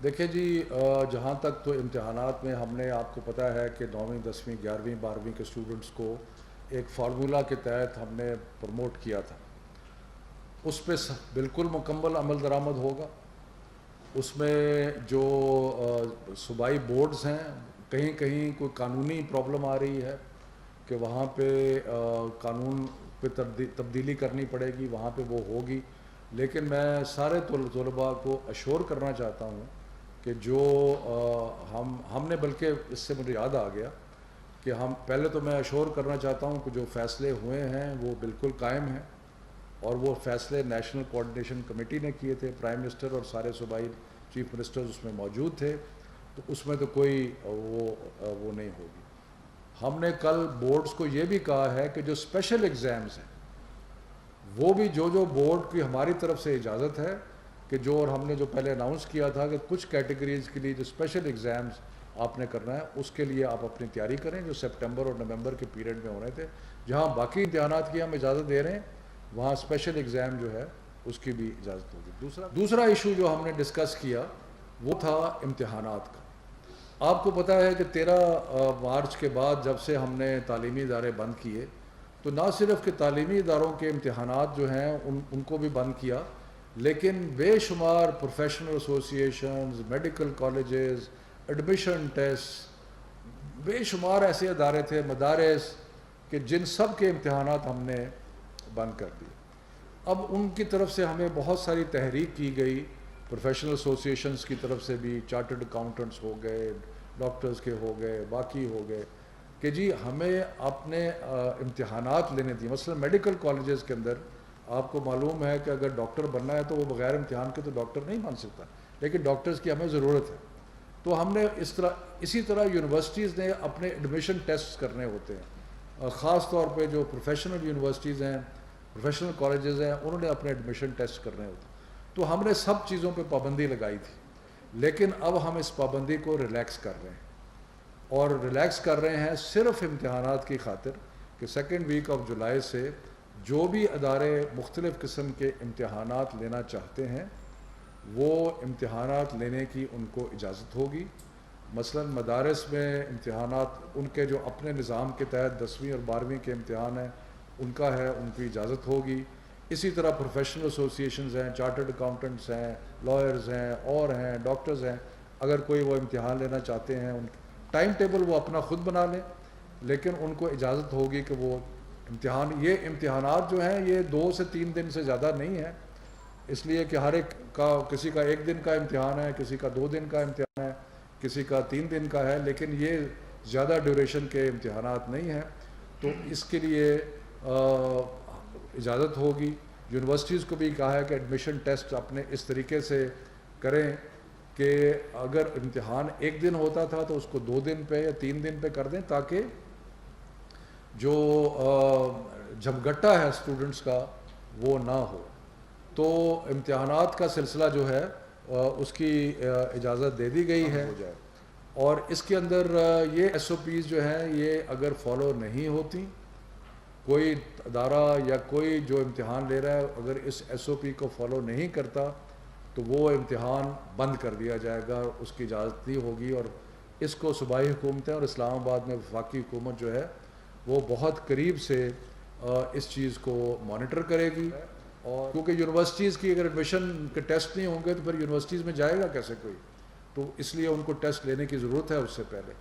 دیکھیں جی، جہاں تک تو امتحانات میں ہم نے آپ کو پتہ ہے کہ 9ویں 10ویں 11ویں 12ویں کے اسٹوڈنٹس کو ایک فارمولا کے تحت ہم نے پروموٹ کیا تھا. اس پہ بالکل مکمل عمل درآمد ہوگا. اس میں جو صوبائی بورڈز ہیں، کہیں کہیں کوئی قانونی پرابلم آ رہی ہے کہ وہاں پہ قانون پہ تبدیلی کرنی پڑے گی، وہاں پہ وہ ہوگی. لیکن میں سارے طلباء کو اشور کرنا چاہتا ہوں کہ جو ہم نے، بلکہ اس سے مجھے یاد آ گیا کہ ہم پہلے تو میں اشور کرنا چاہتا ہوں کہ جو فیصلے ہوئے ہیں وہ بالکل قائم ہیں، اور وہ فیصلے نیشنل کوآرڈینیشن کمیٹی نے کیے تھے. پرائم منسٹر اور سارے صوبائی چیف منسٹرز اس میں موجود تھے، تو اس میں تو کوئی وہ نہیں ہوگی. ہم نے کل بورڈز کو یہ بھی کہا ہے کہ جو اسپیشل ایگزامز ہیں وہ بھی جو بورڈ کی ہماری طرف سے اجازت ہے کہ جو، اور ہم نے جو پہلے اناؤنس کیا تھا کہ کچھ کیٹیگریز کے لیے جو اسپیشل ایگزامز آپ نے کرنا ہے، اس کے لیے آپ اپنی تیاری کریں، جو سپٹمبر اور نومبر کے پیریڈ میں ہونے تھے. جہاں باقی امتحانات کی ہم اجازت دے رہے ہیں، وہاں اسپیشل ایگزام جو ہے اس کی بھی اجازت ہوگی. دوسرا ایشو جو ہم نے ڈسکس کیا وہ تھا امتحانات کا. آپ کو پتہ ہے کہ 13 مارچ کے بعد جب سے ہم نے تعلیمی ادارے بند کیے، تو نہ صرف کہ تعلیمی اداروں کے امتحانات جو ہیں ان کو بھی بند کیا، لیکن بے شمار professional associations, medical colleges, admission test, بے شمار ایسے ادارے تھے، مدارس، کہ جن سب کے امتحانات ہم نے بند کر دیے. اب ان کی طرف سے ہمیں بہت ساری تحریک کی گئی، پروفیشنل ایسوسیشنز کی طرف سے بھی، چارٹرڈ اکاؤنٹنٹس ہو گئے، ڈاکٹرز کے ہو گئے، باقی ہو گئے، کہ جی ہمیں اپنے امتحانات لینے دیں. مثلا میڈیکل کالجز کے اندر آپ کو معلوم ہے کہ اگر ڈاکٹر بننا ہے تو وہ بغیر امتحان کے تو ڈاکٹر نہیں بن سکتا، لیکن ڈاکٹرز کی ہمیں ضرورت ہے. تو ہم نے اسی طرح یونیورسٹیز نے اپنے ایڈمیشن ٹیسٹ کرنے ہوتے ہیں، خاص طور پہ جو پروفیشنل یونیورسٹیز ہیں، پروفیشنل کالجز ہیں، انہوں نے اپنے ایڈمیشن ٹیسٹ کرنے ہوتے ہیں. تو ہم نے سب چیزوں پہ پابندی لگائی تھی، لیکن اب ہم اس پابندی کو ریلیکس کر رہے ہیں، اور ریلیکس کر رہے ہیں صرف امتحانات کی خاطر کہ 2 ویک آف جولائی سے جو بھی ادارے مختلف قسم کے امتحانات لینا چاہتے ہیں وہ امتحانات لینے کی ان کو اجازت ہوگی. مثلا مدارس میں امتحانات ان کے جو اپنے نظام کے تحت 10ویں اور 12ویں کے امتحان ہیں ان کا ہے، ان کی اجازت ہوگی. اسی طرح پروفیشنل ایسوسیشنز ہیں، چارٹرڈ اکاؤنٹنٹس ہیں، لائرز ہیں، اور ہیں ڈاکٹرز ہیں، اگر کوئی وہ امتحان لینا چاہتے ہیں، ان ٹائم ٹیبل وہ اپنا خود بنا لیں، لیکن ان کو اجازت ہوگی کہ وہ یہ امتحانات جو ہیں یہ 2 سے 3 دن سے زیادہ نہیں ہیں، اس لیے کہ ہر ایک کا، کسی کا 1 دن کا امتحان ہے، کسی کا 2 دن کا امتحان ہے، کسی کا 3 دن کا ہے، لیکن یہ زیادہ ڈیوریشن کے امتحانات نہیں ہیں. تو اس کے لیے اجازت ہوگی. یونیورسٹیز کو بھی کہا ہے کہ ایڈمیشن ٹیسٹ اپنے اس طریقے سے کریں کہ اگر امتحان 1 دن ہوتا تھا تو اس کو 2 دن پہ یا 3 دن پہ کر دیں، تاکہ جو جھمگٹا ہے اسٹوڈنٹس کا وہ نہ ہو. تو امتحانات کا سلسلہ جو ہے اس کی اجازت دے دی گئی ہے. اور اس کے اندر یہ ایس او پیز جو ہیں یہ اگر فالو نہیں ہوتی، کوئی ادارہ یا کوئی جو امتحان لے رہا ہے اگر اس ایس او پی کو فالو نہیں کرتا تو وہ امتحان بند کر دیا جائے گا، اس کی اجازت نہیں ہوگی. اور اس کو صوبائی حکومتیں اور اسلام آباد میں وفاقی حکومت جو ہے وہ بہت قریب سے اس چیز کو مانیٹر کرے گی. اور کیونکہ یونیورسٹیز کی اگر ایڈمیشن کے ٹیسٹ نہیں ہوں گے تو پھر یونیورسٹیز میں جائے گا کیسے کوئی، تو اس لیے ان کو ٹیسٹ لینے کی ضرورت ہے اس سے پہلے.